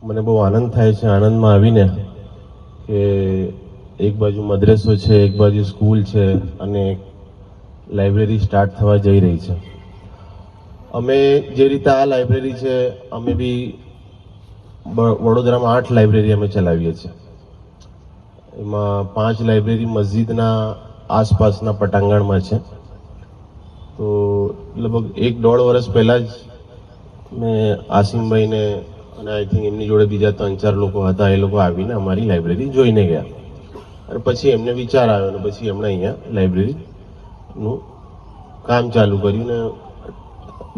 મને બહુ આનંદ થાય છે આનંદમાં આવીને કે એક બાજુ મદ્રેસો છે, એક બાજુ સ્કૂલ છે અને લાઇબ્રેરી સ્ટાર્ટ થવા જઈ રહી છે. અમે જે રીતે આ લાઇબ્રેરી છે, અમે બી વડોદરામાં 8 લાઇબ્રેરી અમે ચલાવીએ છીએ. એમાં 5 લાઇબ્રેરી મસ્જિદના આસપાસના પટાંગણમાં છે. તો લગભગ 1-1.5 વર્ષ પહેલાં જ મેં આસિમભાઈને અને આઈ થિંક એમની જોડે બીજા 3-4 લોકો હતા, એ લોકો આવીને અમારી લાઇબ્રેરી જોઈને ગયા અને પછી એમને વિચાર આવ્યો અને પછી એમણે અહીંયા લાઇબ્રેરીનું કામ ચાલુ કર્યું ને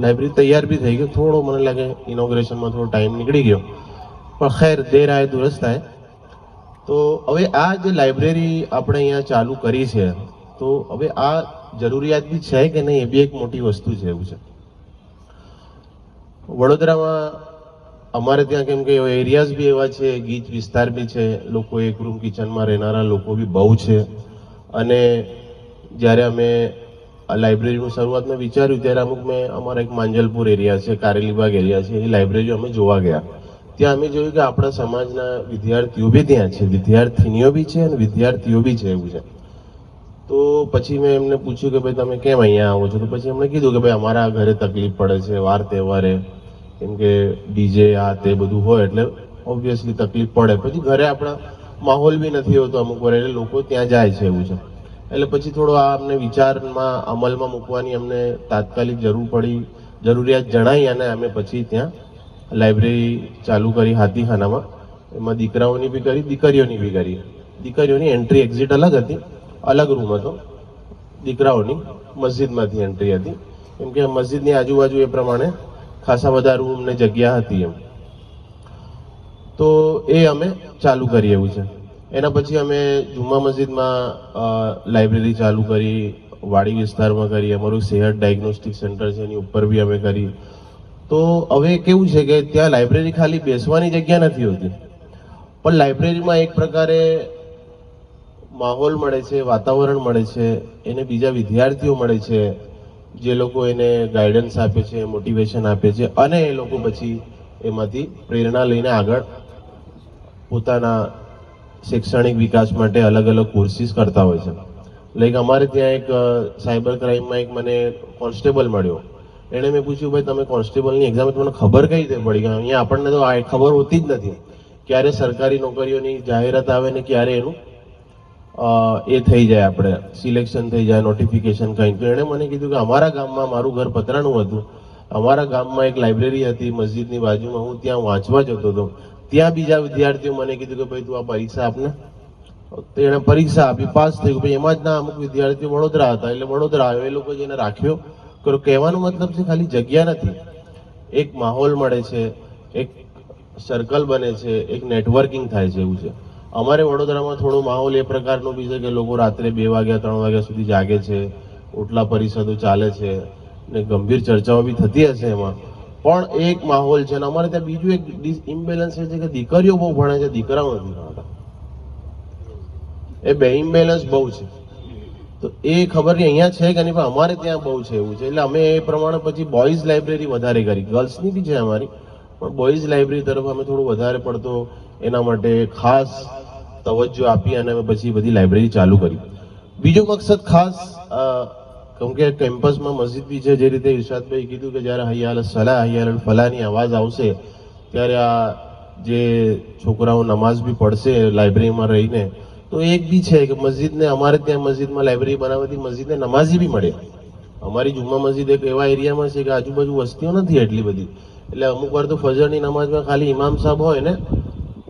લાઇબ્રેરી તૈયાર બી થઈ ગયો. થોડો મને લાગે ઇનોગ્રેશનમાં થોડો ટાઈમ નીકળી ગયો, પણ ખેર દેર આય દુરસ્ત આય. તો હવે આ જે લાઇબ્રેરી આપણે અહીંયા ચાલુ કરી છે, તો હવે આ જરૂરિયાત બી છે કે નહીં, એ બી એક મોટી વસ્તુ છે. એવું છે વડોદરામાં અમારે ત્યાં, કેમ કે એરિયાઝ બી એવા છે, ગીચ વિસ્તાર બી છે, લોકો એક રૂમ કિચનમાં રહેનારા લોકો બી બહુ છે. અને જ્યારે અમે આ લાઇબ્રેરીનું શરૂઆતમાં વિચાર્યું ત્યારે અમુક મેં અમારા એક માંજલપુર એરિયા છે, કારેલીબાગ એરિયા છે, એ લાઇબ્રેરીઓ અમે જોવા ગયા. ત્યાં અમે જોયું કે આપણા સમાજના વિદ્યાર્થીઓ બી ત્યાં છે, વિદ્યાર્થીનીઓ બી છે અને વિદ્યાર્થીઓ બી છે. એવું છે. તો પછી મેં એમને પૂછ્યું કે ભાઈ તમે કેમ અહીંયા આવો છો? તો પછી એમણે કીધું કે ભાઈ અમારા ઘરે તકલીફ પડે છે વાર તહેવારે, કેમ કે ડીજે આ તે બધું હોય એટલે ઓબ્વિયસલી તકલીફ પડે. પછી ઘરે આપણા માહોલ બી નથી હોતો અમુક વાર, એટલે લોકો ત્યાં જાય છે. એવું છે. એટલે પછી થોડો આ અમને વિચારમાં અમલમાં મૂકવાની અમને તાત્કાલિક જરૂરિયાત જણાઈ અને અમે પછી ત્યાં લાઇબ્રેરી ચાલુ કરી હાથીખાનામાં. એમાં દીકરાઓની બી કરી, દીકરીઓની બી કરી. દીકરીઓની એન્ટ્રી એક્ઝિટ અલગ હતી, અલગ રૂમ હતો. દીકરાઓની મસ્જિદમાંથી એન્ટ્રી હતી, કેમ કે મસ્જિદની આજુબાજુ એ પ્રમાણે ખાસા બધા રૂમ ને જગ્યા હતી એમ. તો એ અમે ચાલુ કરી. એવું છે. એના પછી અમે જુમ્મા મસ્જિદમાં લાઇબ્રેરી ચાલુ કરી, વાડી વિસ્તારમાં કરી, અમારું સેહત ડાયગ્નોસ્ટિક સેન્ટર છે એની ઉપર બી અમે કરી. તો હવે કેવું છે કે ત્યાં લાઇબ્રેરી ખાલી બેસવાની જગ્યા નથી હોતી, પણ લાઇબ્રેરીમાં એક પ્રકારે માહોલ મળે છે, વાતાવરણ મળે છે, એને બીજા વિદ્યાર્થીઓ મળે છે, જે લોકો એને ગાઈડન્સ આપે છે, મોટિવેશન આપે છે અને એ લોકો પછી એમાંથી પ્રેરણા લઈને આગળ પોતાના શૈક્ષણિક વિકાસ માટે અલગ અલગ કોર્સિસ કરતા હોય છે. લાઈક અમારે ત્યાં એક સાયબર ક્રાઇમમાં એક મને કોન્સ્ટેબલ મળ્યો. એણે મેં પૂછ્યું ભાઈ તમે કોન્સ્ટેબલની એક્ઝામ તમને ખબર કઈ રીતે પડી? અહીંયા આપણને તો આ ખબર હોતી જ નથી, ક્યારે સરકારી નોકરીઓની જાહેરાત આવે ને ક્યારે એનું એ થઈ જાય, આપણે સિલેક્શન થઈ જાય, નોટિફિકેશન કંઈ. તો એણે મને કીધું કે અમારા ગામમાં, મારું ઘર પતરાનું હતું, અમારા ગામમાં એક લાઇબ્રેરી હતી મસ્જિદની બાજુમાં, હું ત્યાં વાંચવા જતો હતો. ત્યાં બીજા વિદ્યાર્થીઓ મને કીધું કે ભાઈ તું આ પરીક્ષા આપને. તો એણે પરીક્ષા આપી, પાસ થયું. ભાઈ એમાં જ ના અમુક વિદ્યાર્થીઓ વડોદરા હતા, એટલે વડોદરા આવ્યો. એ લોકો જેને રાખ્યો કરો. કહેવાનો મતલબ છે ખાલી જગ્યા નથી, એક માહોલ મળે છે, એક સર્કલ બને છે, એક નેટવર્કિંગ થાય છે. એવું છે. અમારે વડોદરામાં થોડો માહોલ એ પ્રકારનો બી છે કે લોકો રાત્રે 2 વાગ્યા 3 વાગ્યા સુધી જાગે છે, ઓટલા પરિષદો ચાલે છે ને ગંભીર ચર્ચાઓ બી થતી હશે એમાં, પણ એક માહોલ છે. અને અમારે ત્યાં બીજું એક ઇમ્બેલેન્સ એ છે કે દીકરીઓ બહુ ભણે છે, દીકરાઓ નથી ભણતા. એ બે ઇમ્બેલેન્સ બહુ છે. તો એ ખબર નહીં અહીંયા છે કે નહીં, પણ અમારે ત્યાં બહુ છે. એવું છે. એટલે અમે એ પ્રમાણે પછી બોયઝ લાઇબ્રેરી વધારે કરી. ગર્લ્સની બી છે અમારી, પણ બોયઝ લાઇબ્રેરી તરફ અમે થોડું વધારે પડતો એના માટે ખાસ તવજ્જો આપી અને અમે પછી બધી લાઇબ્રેરી ચાલુ કરી. બીજો મકસદ ખાસ, કેમ કે કેમ્પસમાં મસ્જિદ બી છે, જે રીતે ઇરશાદભાઈ કીધું કે જ્યારે હૈયા અલ સલાહ હૈયા અલ ફલાહની અવાજ આવશે ત્યારે આ જે છોકરાઓ નમાઝ બી પડશે લાઇબ્રેરીમાં રહીને, તો એક બી છે કે મસ્જિદને, અમારે ત્યાં મસ્જિદમાં લાઇબ્રેરી બનાવવાથી મસ્જિદને નમાઝી બી મળે. અમારી જુમ્મા મસ્જિદ એક એવા એરિયામાં છે કે આજુબાજુ વસ્તીઓ નથી એટલી બધી, એટલે અમુક વાર તો ફજરની નમાઝમાં ખાલી ઇમામ સાહેબ હોય ને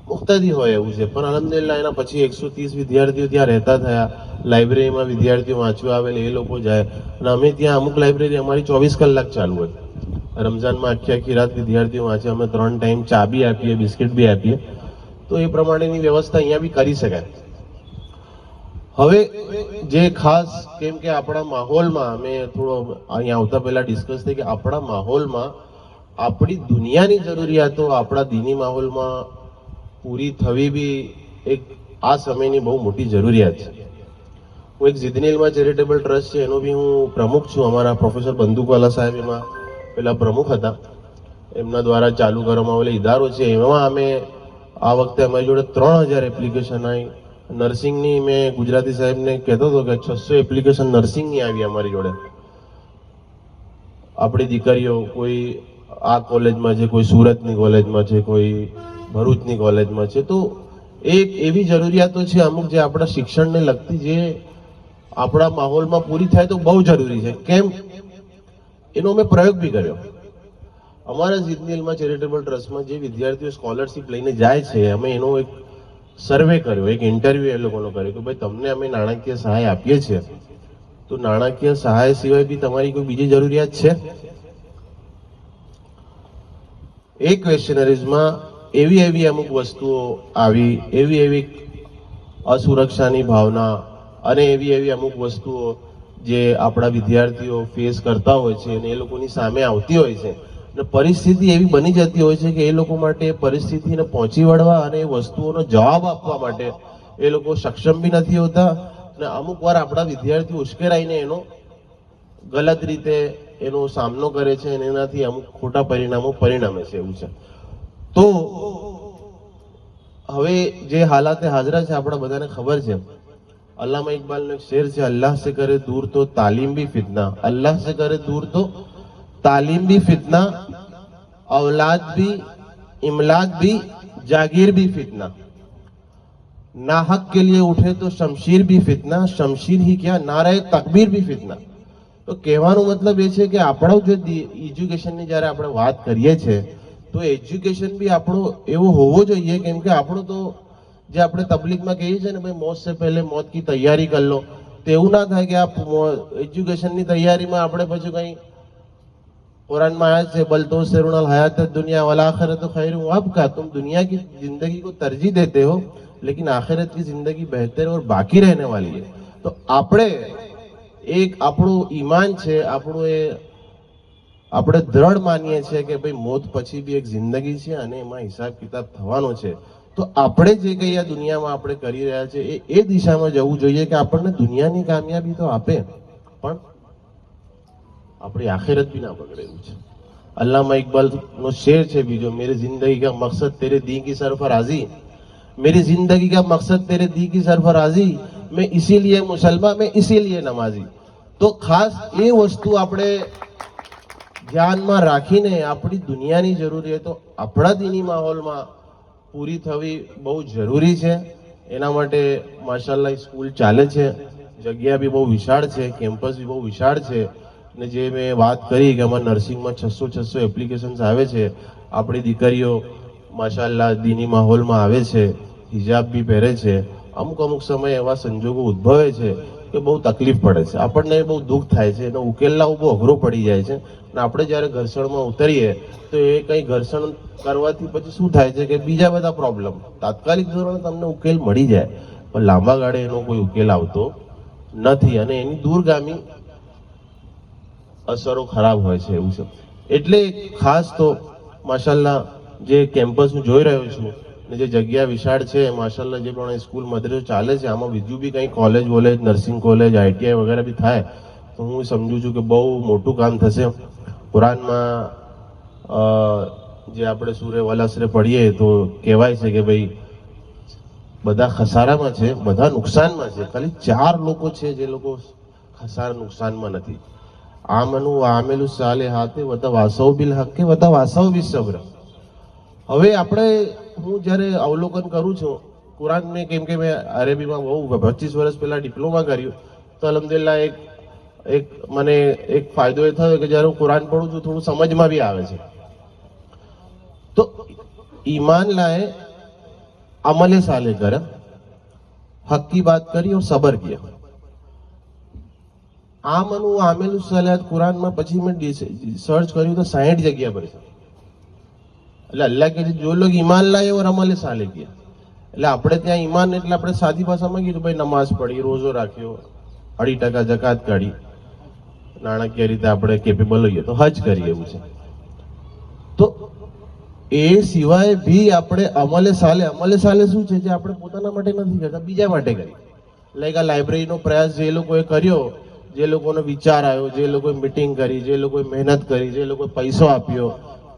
મુક્તાદી હોય. એવું છે. પણ અલહમદુલિલ્લાહ એના પછી 130 વિદ્યાર્થીઓ ત્યાં રહેતા થયા. લાઇબ્રેરીમાં વિદ્યાર્થીઓ વાંચવા આવે એ લોકો જાય. અને અમે ત્યાં અમુક લાઇબ્રેરી અમારી 24 કલાક ચાલુ હોય. રમઝાનમાં આખી રાત વિદ્યાર્થીઓ વાંચે. અમે 3 ટાઈમ ચા બી આપીએ, બિસ્કિટ બી આપીએ. તો એ પ્રમાણેની વ્યવસ્થા અહીંયા બી કરી શકાય. હવે જે ખાસ, કેમ કે આપણા માહોલમાં, અમે થોડો અહીંયા આવતા પહેલા ડિસ્કસ થઈ કે આપણા માહોલમાં આપણી દુનિયાની જરૂરિયાતો આપણા દીની માહોલમાં પૂરી થવી બી એક આ સમયની બહુ મોટી જરૂરિયાત છે. હું એક ઝિદનીલમાં ચેરિટેબલ ટ્રસ્ટ છે એનો બી હું પ્રમુખ છું. અમારા પ્રોફેસર બંદુકવાલા સાહેબ એમાં પેલા પ્રમુખ હતા. એમના દ્વારા ચાલુ કરવામાં આવેલો ઇદારો છે, એમાં અમે આ વખતે અમારી જોડે 3000 એપ્લિકેશન આવી. નર્સિંગની મેં ગુજરાતી સાહેબને કહેતો હતો કે 600 એપ્લિકેશન નર્સિંગની આવી અમારી જોડે. આપણી દીકરીઓ કોઈ આ કોલેજમાં છે, કોઈ સુરતની કોલેજમાં છે, કોઈ ભરૂચની કોલેજમાં છે. તો એક એવી જરૂરિયાતો છે અમુક જે આપણા શિક્ષણને લગતી, જે આપણા માહોલમાં પૂરી થાય તો બહુ જરૂરી છે. કેમ, એનો અમે પ્રયોગ બી કર્યો. અમારા જીતનીલમાં ચેરિટેબલ ટ્રસ્ટમાં જે વિદ્યાર્થીઓ સ્કોલરશિપ લઈને જાય છે, અમે એનો એક સર્વે કર્યો, એક ઇન્ટરવ્યુ એ લોકોનો કર્યો કે ભાઈ તમને અમે નાણાકીય સહાય આપીએ છીએ, તો નાણાકીય સહાય સિવાય બી તમારી કોઈ બીજી જરૂરિયાત છે? એ ક્વેશ્ચનરીઝમાં એવી અમુક વસ્તુઓ આવી, એવી અસુરક્ષાની ભાવના અને એવી અમુક વસ્તુઓ જે આપણા વિદ્યાર્થીઓ ફેસ કરતા હોય છે અને એ લોકોની સામે આવતી હોય છે, અને પરિસ્થિતિ એવી બની જતી હોય છે કે એ લોકો માટે એ પરિસ્થિતિને પહોંચી વળવા અને એ વસ્તુઓનો જવાબ આપવા માટે એ લોકો સક્ષમ બી નથી હોતા. અને અમુક વાર આપણા વિદ્યાર્થીઓ ઉશ્કેરાઈને એનો ગલત રીતે એનો સામનો કરે છે અને એનાથી અમુક ખોટા પરિણામો પરિણમે છે. એવું છે. તો હવે જે હાલાતે હાજરા છે આપણા બધાને ખબર છે. અલ્લામા ઇકબાલનો એક શેર છે, અલ્લાહ से करे दूर तो तालीम भी फितना, अल्लाह से करे दूर तो तालीम भी फितना, औलाद भी, इमलाद भी, जागीर भी फितना, ना हक के लिए उठे तो शमशीर भी फितना, शमशीर ही क्या नारे तकबीर भी फितना. તો કહેવાનો મતલબ એ છે કે આપણો જે એજ્યુકેશનની જ્યારે આપણે વાત કરીએ છીએ તો એજ્યુકેશન બી આપણો એવો હોવો જોઈએ, કેમ કે આપણો તો જે આપણે તબલીગમાં કહીએ છીએ ને ભાઈ મોત સે પહેલે મોત કી તૈયારી કરી લો, તો એવું ના થાય કે આ એજ્યુકેશનની તૈયારીમાં આપણે પછી કંઈ कुरान में आया है बल तो सिरुनल हयात दुनिया वाला आखिरत तो खैर आपका, तुम दुनिया की जिंदगी को तरजीह देते हो लेकिन आखिरत की जिंदगी बेहतर और बाकी रहने वाली है. तो આપણે એક આપણું ઈમાન છે, આપણું એ આપણે દ્રઢ માનીએ છીએ કે ભાઈ મોત પછી બી એક જિંદગી છે અને એમાં હિસાબ કિતાબ થવાનો છે. તો આપણે જે કંઈ આ દુનિયામાં આપણે કરી રહ્યા છે એ દિશામાં જવું જોઈએ કે આપણને દુનિયાની કામયાબી તો આપે પણ अपनी आखिरत भी ना पकड़े. अल्लामा इकबाल नो शेर है बीजो, मेरी जिंदगी का मकसद तेरे दी की सरफराजी, मेरी जिंदगी का मकसद तेरे दी की सरफराजी, मैं इसीलिए मुसलमान, मैं इसीलिए नमाजी. तो खास ये वस्तु આપણે ધ્યાનમાં રાખીને આપણી દુનિયાની જરૂરિયાતો આપણા દીની માહોલમાં પૂરી થવી બહુ જરૂરી છે. એના માટે માશાઅલ્લાહ સ્કૂલ ચાલે છે, જગ્યા બી બહુ વિશાળ છે, કેમ્પસ બી બહુ વિશાળ છે. ને જે મેં વાત કરી કે અમારા નર્સિંગમાં 600 એપ્લિકેશન્સ આવે છે, આપણી દીકરીઓ માશાઅલ્લાહ દીની માહોલમાં આવે છે, હિજાબ બી પહેરે છે. અમુક સમય એવા સંજોગો ઉદ્ભવે છે કે બહુ તકલીફ પડે છે, આપણને બહુ દુઃખ થાય છે, એનો ઉકેલ લાવવો બહુ અઘરો પડી જાય છે. અને આપણે જ્યારે ઘર્ષણમાં ઉતરીએ તો એ કંઈ ઘર્ષણ કરવાથી પછી શું થાય છે કે બીજા બધા પ્રોબ્લેમ તાત્કાલિક ધોરણે તમને ઉકેલ મળી જાય પણ લાંબા ગાળે એનો કોઈ ઉકેલ આવતો નથી અને એની દૂરગામી અસરો ખરાબ હોય છે. એવું છે. એટલે ખાસ તો માશાઅલ્લાહ જે કેમ્પસ હું જોઈ રહ્યો છું ને જે જગ્યા વિશાળ છે, માશાઅલ્લાહ જે પણ સ્કૂલ મદ્રેસો ચાલે છે, આમાં બીજું બી કંઈ કોલેજ વોલેજ નર્સિંગ કોલેજ આઈટીઆઈ વગેરે બી થાય તો હું સમજુ છું કે બહુ મોટું કામ થશે. કુરાનમાં જે આપણે સૂરે વલસરે પઢીએ તો કહેવાય છે કે ભાઈ બધા ખસારામાં છે, બધા નુકસાનમાં છે, ખાલી 4 લોકો છે જે લોકો ખસારા નુકસાનમાં નથી. આમનુ આમેલુ સાલિહાતે વતવાસૌ બિલ હક્કે વતવાસૌ બિસ સબ્ર. હવે આપણે હું જ્યારે અવલોકન કરું છું કુરાનને, કેમ કે મેં અરેબીમાં બહુ 25 વર્ષ પહેલા ડિપ્લોમા કર્યું તો અલ્હમ્દુલિલ્લાહ એક મને એક ફાયદો એ થયો કે જ્યારે હું કુરાન પઢું છું થોડું સમજમાં બી આવે છે. તો ईमान लाए अमल साले कर, हक की बात करी और सबर किया. आमनु आमेलु सलात कुरान में પછી મેં સર્ચ કર્યું તો 60 જગ્યા પર છે. એટલે અલ્લાહ કહે છે જો લોગ ઈમાન લાए और अमल साले किया. એટલે આપણે ત્યાં ઈમાન એટલે આપણે સાદી ભાષામાં કીધું ભાઈ નમાઝ પઢી, રોજો રાખ્યો, 2% જકાત કાઢી, નાણાકીય રીતે આપણે કેપેબલ હોઈએ તો હજ કરીએ, એવું છે. તો એ સિવાય બી આપણે અમલે સાલે શું છે જે આપણે પોતાના માટે નથી કરતા, બીજા માટે કરીએ. લાઈક આ લાઇબ્રેરીનો પ્રયાસ જે લોકોએ કર્યો, જે લોકોનો વિચાર આવ્યો, જે લોકોએ મીટિંગ કરી, જે લોકોએ મહેનત કરી, જે લોકોએ પૈસો આપ્યો,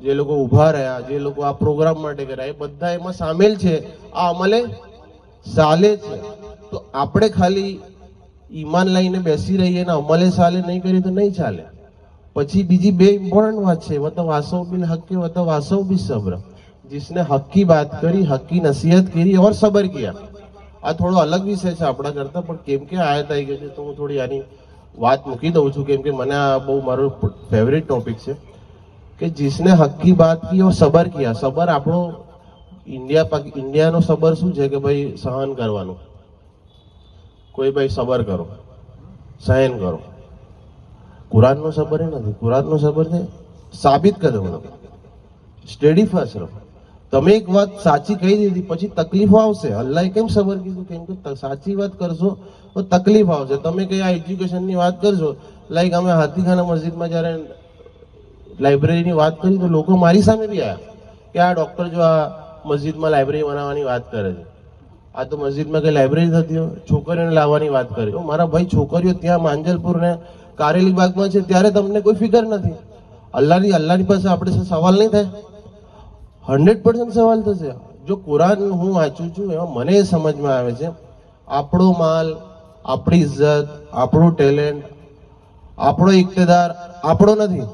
જે લોકો ઊભા રહ્યા, જે લોકો આ પ્રોગ્રામ માટે કર્યા, એ બધા એમાં સામેલ છે. આ અમલે ચાલે છે. તો આપણે ખાલી ઈમાન લઈને બેસી રહીએ ને અમલે ચાલે નહીં કરીએ તો નહીં ચાલે. પછી બીજી બે ઇમ્પોર્ટન્ટ વાત છે, વતવાસવ બિલ હક્કી વતવાસવ બિલ સબ્ર. जिसने हक की बात करी, हक की नसीहत करी और सबर किया. આ થોડો અલગ વિષય છે આપણા કરતા, પણ કેમ કે આયત આવી ગઈ છે તો હું થોડી આની વાત મૂકી દઉં છું, કેમ કે મને આ બહુ મારો ફેવરેટ ટોપિક છે કે जिसने हक की बात की और सबर किया. સબર આપણો ઇન્ડિયાનો સબર શું છે કે ભાઈ સહન કરવાનું. કોઈ ભાઈ સબર કરો, સહન કરો. કુરાનનો સબર એ નથી. કુરાનનો સબર છે સાબિત કદમ રહો, સ્ટેડી ફાસ્ટ રહો. તમે એક વાત સાચી કહી દીધી પછી તકલીફો આવશે. અલ્લાહે કેમ સબર કીધું? કેમ કે સાચી વાત કરશો તો તકલીફ આવશે. તમે કઈ આ એજ્યુકેશનની વાત કરશો, લાઈક અમે હાથીખાના મસ્જિદમાં જ્યારે લાઇબ્રેરીની વાત કરી તો લોકો મારી સામે બી આવ્યા કે આ ડોક્ટર જો આ મસ્જિદમાં લાઇબ્રેરી બનાવવાની વાત કરે છે, આ તો મસ્જિદમાં કઈ લાઇબ્રેરી થતી હોય, છોકરીઓને લાવવાની વાત કરે. મારા ભાઈ, છોકરીઓ ત્યાં માંજલપુર ને કારેલી બાગમાં છે ત્યારે તમને કોઈ ફિકર નથી. અલ્લાહની પાસે આપણે સવાલ નહીં થાય? 100% સવાલ થશે. જો કુરાન હું વાંચું છું એમાં મને એ સમજમાં આવે છે આપણો માલ, આપણી ઇજ્જત, આપણું ટેલેન્ટ, આપણો ઇક્તદાર આપણો નથી.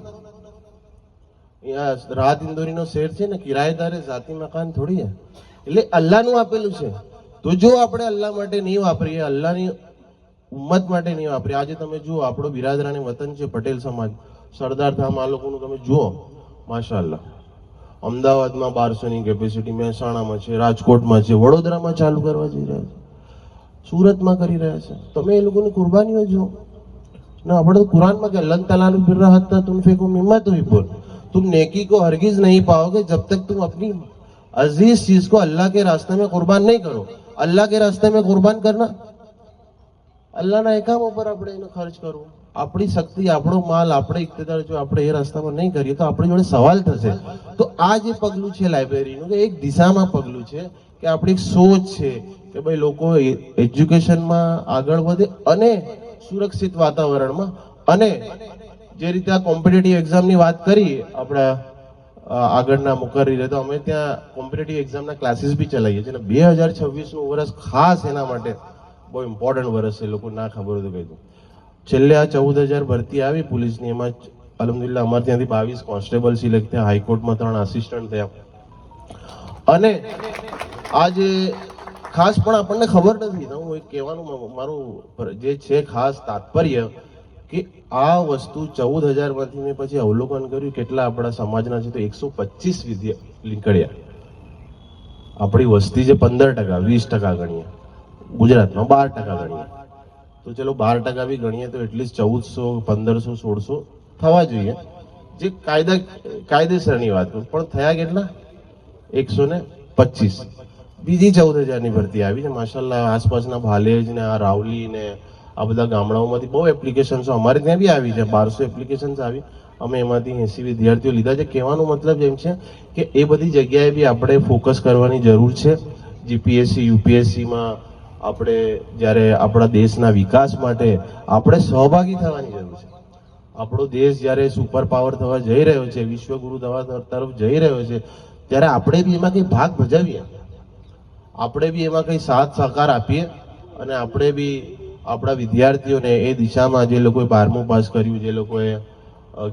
અહીંયા રાહત ઇન્દોરીનો શેર છે ને, કિરાયેદારે જાતિ મકાન થોડી છે. એટલે અલ્લાહનું આપેલું છે. તો જો આપણે અલ્લાહ માટે નહીં વાપરીએ, અલ્લાહની ઉમ્મત માટે નહીં વાપરીએ. આજે તમે જુઓ આપણો બિરાદરાની વતન છે પટેલ સમાજ, સરદાર ધામ, આ લોકોનું તમે જુઓ, માશાઅલ્લાહ. અમદાવાદમાં 1200ની કેપેસિટી, મહેસાણામાં છે, રાજકોટમાં છે, વડોદરામાં ચાલુ કરવા જઈ રહ્યા છે, સુરતમાં કરી રહ્યા છે. તમે એ લોકોની કુરબાનીઓ જુઓ ના. આપણે તો कुरान में लन तलालु बिर्रा हत्ता तुनफिकु मिम्मा तुहिब्बुन, तुम नेकी को हरगिज नहीं पाओगे जब तक तुम अपनी अजीज चीज को अल्लाह के रास्ते में कुर्बान नहीं करो. अल्लाह के रास्ते में कुर्बान करना, અલ્લાહના એકામો પર આપણે એનો ખર્ચ કરવો. આપણી શક્તિ, આપણો માલ, આપણે ઇક્તદાર જો આપણે એ રસ્તામાં નહીં કરીએ તો આપણી જોડે સવાલ થશે. તો આ જે પગલું છે લાઇબ્રેરીનું, કે એક દિશામાં પગલું છે કે આપણી એક સોચ છે કે ભાઈ લોકો એજ્યુકેશનમાં આગળ વધે અને સુરક્ષિત વાતાવરણમાં. અને જે રીતે આ કોમ્પિટિટિવ એક્ઝામની વાત કરી આપણા આગળના મુકર્રીરે, તો અમે ત્યાં કોમ્પિટિટિવ એક્ઝામના ક્લાસીસ બી ચલાવીએ છીએ. 2026નું વર્ષ ખાસ એના માટે બહુ ઇમ્પોર્ટન્ટ વર્ષ છે. લોકો ના ખબર હોય તો કહી દઉં. છેલ્લે આ 14,000 ભરતી આવી પોલીસની, એમાં અલહમદુલિલ્લાહ અમારે ત્યાંથી 22 કોન્સ્ટેબલ સિલેક્ટ થયા, હાઈકોર્ટમાં 3 આસિસ્ટન્ટ થયા. અને આજે ખાસ પણ આપણને ખબર નથી. હું એક કહેવાનું મારું જે છે ખાસ તાત્પર્ય કે આ વસ્તુ 14,000માંથી મેં પછી અવલોકન કર્યું કેટલા આપણા સમાજના છે તો 125 વિદ્યાર્થી નીકળ્યા. આપણી વસ્તી જે 15%, 20% ગણીએ, ગુજરાતમાં 12% ગણીએ, તો ચલો 12% બી ગણીએ તો એટલીસ્ટ 1400, 1500, 1600 થવા જોઈએ. જે કાયદેસરની વાત કરું, પણ થયા કેટલા? 125. બીજી 14,000ની ભરતી આવી છે માશાલ્લાહ. આસપાસના ભાલેજ ને આ રાવલી ને આ બધા ગામડાઓમાંથી બહુ એપ્લિકેશન્સો અમારે ત્યાં બી આવી છે. 1200 એપ્લિકેશન્સ આવી. અમે એમાંથી 80 વિદ્યાર્થીઓ લીધા છે. કહેવાનો મતલબ એમ છે કે એ બધી જગ્યાએ બી આપણે ફોકસ કરવાની જરૂર છે. જીપીએસસી, યુપીએસસીમાં આપણે જ્યારે આપણા દેશના વિકાસ માટે આપણે સહભાગી થવાની જરૂર છે. આપણો દેશ જ્યારે સુપર પાવર થવા જઈ રહ્યો છે, વિશ્વગુરુ તરફ જઈ રહ્યો છે, ત્યારે આપણે બી એમાં કંઈ ભાગ ભજવીએ, આપણે બી એમાં કંઈ સાથ સહકાર આપીએ અને આપણે બી આપણા વિદ્યાર્થીઓને એ દિશામાં, જે લોકોએ 12મું પાસ કર્યું, જે લોકોએ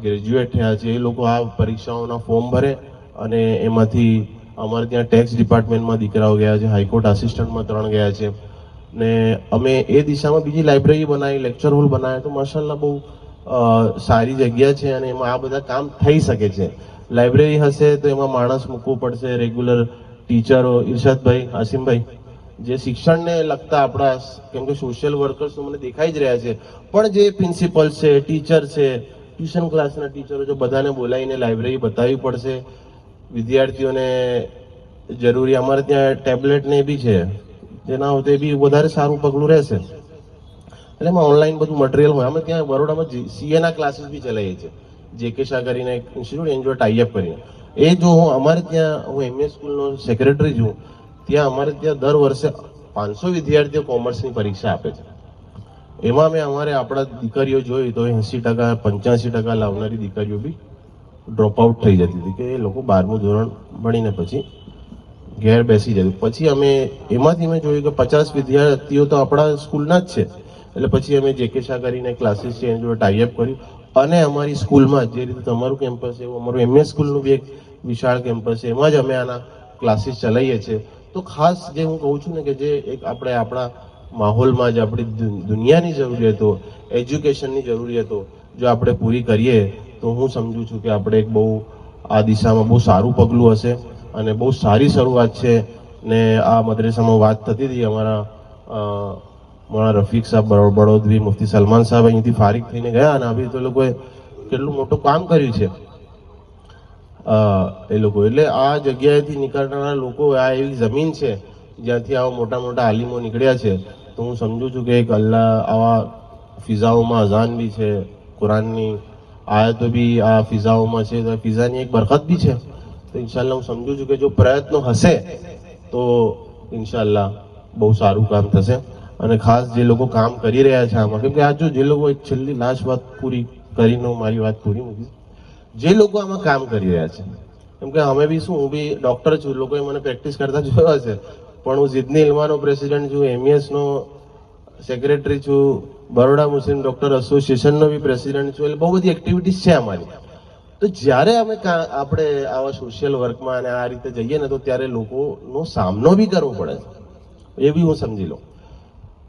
ગ્રેજ્યુએટ થયા છે, એ લોકો આ પરીક્ષાઓના ફોર્મ ભરે અને એમાંથી અમારે ત્યાં ટેક્સ ડિપાર્ટમેન્ટમાં દીકરાઓ ગયા છે, હાઈકોર્ટ આસિસ્ટન્ટમાં 3 ગયા છે. ને અમે એ દિશામાં બીજી લાઇબ્રેરી બનાવી, લેક્ચર હોલ બનાવ્યા. તો માશાલ્લાહ બહુ સારી જગ્યા છે અને એમાં આ બધા કામ થઈ શકે છે. લાઇબ્રેરી હશે તો એમાં માણસ મૂકવો પડશે, રેગ્યુલર ટીચરો. ઇરશાદભાઈ, આસિમભાઈ, જે શિક્ષણને લગતા આપણા, કેમ કે સોશિયલ વર્કર્સ તો મને દેખાઈ જ રહ્યા છે, પણ જે પ્રિન્સિપલ છે, ટીચર છે, ટ્યુશન ક્લાસના ટીચરો, જો બધાને બોલાવીને લાઇબ્રેરી બતાવવી પડશે. વિદ્યાર્થીઓને જરૂરી, અમારે ત્યાં ટેબ્લેટ ને બી છે, જેના હોતે બી વધારે સારું પગલું રહેશે. એટલે એમાં ઓનલાઈન બધું મટીરિયલ હોય. અમે ત્યાં બરોડામાં સીએના ક્લાસીસ બી ચલાવીએ છીએ. જેકે શાહ કરીને એક ઇન્સ્ટિટ્યૂટ, એની જોડે ટાઈઅપ કરીને. એ જો હું અમારે ત્યાં, હું એમએ સ્કૂલનો સેક્રેટરી છું, ત્યાં અમારે ત્યાં દર વર્ષે 500 વિદ્યાર્થીઓ કોમર્સની પરીક્ષા આપે છે. એમાં મેં અમારે આપણા દીકરીઓ જોઈ તો 80%, 85% લાવનારી દીકરીઓ બી ડ્રોપ આઉટ થઈ જતી હતી કે એ લોકો 12મું ધોરણ ભણીને પછી ઘેર બેસી જતું. પછી અમે એમાંથી મેં જોયું કે 50 વિદ્યાર્થીઓ તો આપણા સ્કૂલના જ છે. એટલે પછી અમે જેકે શાહ કરીને ક્લાસીસ છે એની જોડે ટાઈઅપ કર્યું અને અમારી સ્કૂલમાં જે રીતે તમારું કેમ્પસ છે એવું અમારું એમએસ સ્કૂલનું બી એક વિશાળ કેમ્પસ છે, એમાં જ અમે આના ક્લાસીસ ચલાવીએ છીએ. તો ખાસ જે હું કહું છું ને કે જે એક આપણે આપણા માહોલમાં જ આપણી દુનિયાની જરૂરિયાતો, એજ્યુકેશનની જરૂરિયાતો જો આપણે પૂરી કરીએ તો હું સમજુ છું કે આપણે એક બહુ આ દિશામાં બહુ સારું પગલું હશે અને બહુ સારી શરૂઆત છે. ને આ મદ્રેસામાં વાત થતી હતી અમારા મોલાના રફીક સાહેબ બરોદવી, મુફ્તી સલમાન સાહેબ અહીંથી ફારિગ થઈને ગયા અને આવી તો લોકોએ કેટલું મોટું કામ કર્યું છે એ લોકો. એટલે આ જગ્યાએથી નીકળનારા લોકો, આ એવી જમીન છે જ્યાંથી આવા મોટા મોટા આલિમો નીકળ્યા છે. તો હું સમજુ છું કે એક અલ્લાહ આવા ફિઝાઓમાં અઝાન બી છે, કુરાનની આયતો બી આ ફિઝાઓમાં છે, તો ફિઝાની એક બરકત બી છે. તો ઇન્શાલ્લાહ હું સમજુ છું કે જો પ્રયત્નો હશે તો ઇન્શાલ્લાહ બહુ સારું કામ થશે. અને ખાસ જે લોકો કામ કરી રહ્યા છે આમાં, કેમ કે આ જો જે લોકો, એક છેલ્લી લાસ્ટ વાત પૂરી કરીને હું મારી વાત પૂરી મૂકીશ. જે લોકો આમાં કામ કરી રહ્યા છે, કેમ કે અમે બી શું, હું બી ડૉક્ટર છું, લોકોએ મને પ્રેક્ટિસ કરતા જોયો હશે, પણ હું ઝિદની ઇલ્માનો પ્રેસિડેન્ટ છું, એમઈએસનો સેક્રેટરી છું, બરોડા મુસ્લિમ ડૉક્ટર એસોસિએશનનો બી પ્રેસિડેન્ટ છું. એટલે બહુ બધી એક્ટિવિટીઝ છે અમારી. તો જ્યારે અમે આપણે આવા સોશિયલ વર્કમાં અને આ રીતે જઈએ ને તો ત્યારે લોકોનો સામનો બી કરવો પડે છે, એ બી હું સમજી લઉં.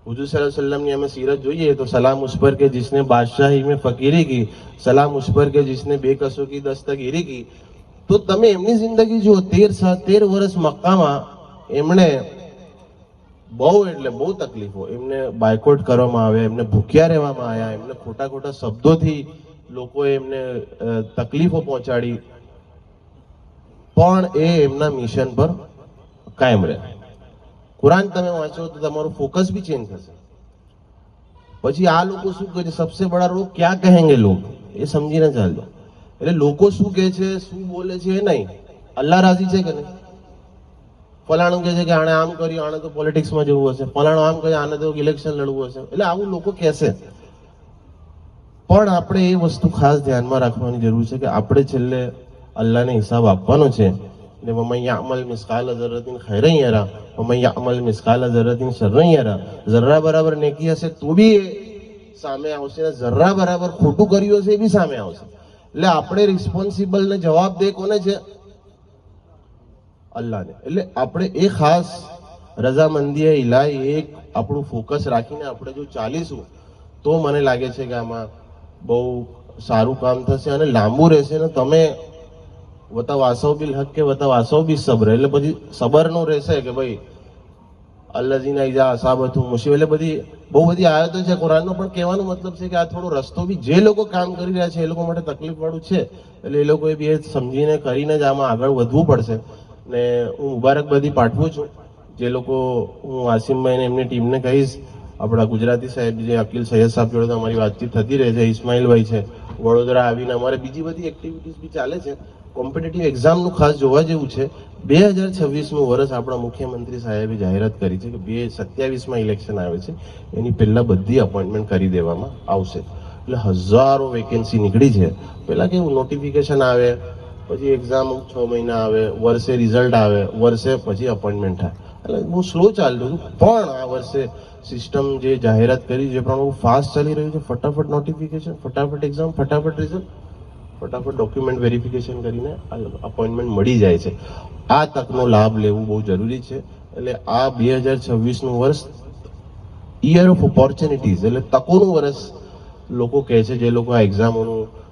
हुजूर सल्लल्लाहु अलैहि वसल्लम की हमें सीरत જોઈએ तो सलाम उस पर के जिसने बादशाही में फकीरी की, सलाम उस पर के जिसने बेकसों की दस्तगीरी की. તો તમે એમની જિંદગી જુઓ, 13 વર્ષ મક્કામાં એમણે બહુ એટલે બહુ તકલીફો, એમને બાયકોટ કરવામાં આવ્યા, એમને ભૂખ્યા રહેવામાં આવ્યા, એમને ખોટા ખોટા શબ્દોથી લોકોએ એમને તકલીફો પહોંચાડી, પણ એ એમના મિશન પર કાયમ રહે. કુરાન તમે વાંચો તો તમારું ફોકસ બી ચેન્જ થશે. પછી આ લોકો શું કહે છે, સબસે બડા રોગ ક્યાં કહેંગે લોગ, એ સમજીને ચાલજો. એટલે લોકો શું કહે છે, શું બોલે છે એ નહીં, અલ્લાહ રાજી છે કે નહીં. ફલાણું કહે છે કે આણે આમ કર્યું, આણે તો પોલિટિક્સમાં જવું હશે, ફલાણું આમ કહે આને તો ઇલેક્શન લડવું હશે. એટલે આવું લોકો કહેશે, પણ આપણે એ વસ્તુ ખાસ ધ્યાનમાં રાખવાની જરૂર છે કે આપણે છેલ્લે અલ્લાહને હિસાબ આપવાનો છે. ને વમન યઅમલ મિસ્કાલ ઝર્રતિન ખૈરન યરા વમન યઅમલ મિસ્કાલ ઝર્રતિન શર્રન યરા. ઝર્રા બરાબર નેકી હશે તો બી એ સામે આવશે, ઝર્રા બરાબર ખોટું કર્યું હશે એ બી સામે આવશે. એટલે આપણે રિસ્પોન્સિબલ ને જવાબદેહ કોને છે? અલ્લાહને. એટલે આપણે એ ખાસ રઝામંદીએ ઇલાહી એક આપણું ફોકસ રાખીને આપણે જો ચાલીશું તો મને લાગે છે કે આમાં બહુ સારું કામ થશે અને લાંબુ રહેશે. ને તમે વતવાસૌ બિલ હક કે વતવાસૌ બિસ સબ્ર, એટલે પછી સબરનું રહેશે કે ભાઈ અલ્લાઝીના ઇઝા અસાબતુહુમ મુસીબત, એટલે બધી બહુ બધી આયતો છે કુરાનનો, પણ કહેવાનો મતલબ છે કે આ થોડો રસ્તો બી જે લોકો કામ કરી રહ્યા છે એ લોકો માટે તકલીફ વાળું છે. એટલે એ લોકોએ બી એ સમજીને કરીને જ આમાં આગળ વધવું પડશે. ને હું મુબારકબાદી પાઠવું છું જે લોકો, હું આસિમભાઈને એમની ટીમને કહીશ, આપણા ગુજરાતી સાહેબ જે અકીલ સૈયદ સાહેબ જોડે તો અમારી વાતચીત થતી રહે છે, ઇસ્માઇલભાઈ છે વડોદરા આવીને, અમારે બીજી બધી એક્ટિવિટીઝ બી ચાલે છે. કોમ્પિટિટિવ એક્ઝામનું ખાસ જોવા જેવું છે. 2026નું વર્ષ આપણા મુખ્યમંત્રી સાહેબે જાહેરાત કરી છે કે 2027માં ઇલેક્શન આવે છે, એની પહેલા બધી અપોઇન્ટમેન્ટ કરી દેવામાં આવશે. એટલે હજારો વેકેન્સી નીકળી છે. પહેલાં કેવું નોટિફિકેશન આવે, પછી એક્ઝામ 6 મહિના આવે, વર્ષે રિઝલ્ટ આવે, વર્ષે પછી અપોઇન્ટમેન્ટ થાય. એટલે બહુ સ્લો ચાલતું હતું, પણ આ વર્ષે સિસ્ટમ જે જાહેરાત કરી છે પણ બહુ ફાસ્ટ ચાલી રહ્યું છે. ફટાફટ નોટિફિકેશન, ફટાફટ એક્ઝામ, ફટાફટ રિઝલ્ટ, ફટાફટ ડોક્યુમેન્ટ વેરિફિકેશન કરીને અપોઇન્ટમેન્ટ મળી જાય છે. આ તકનો લાભ લેવું બહુ જરૂરી છે. એટલે આ 2026નું વર્ષ યર ઓફ ઓપોર્ચ્યુનિટીઝ, એટલે તકોનું વર્ષ લોકો કહે છે, જે લોકો આ એક્ઝામોનું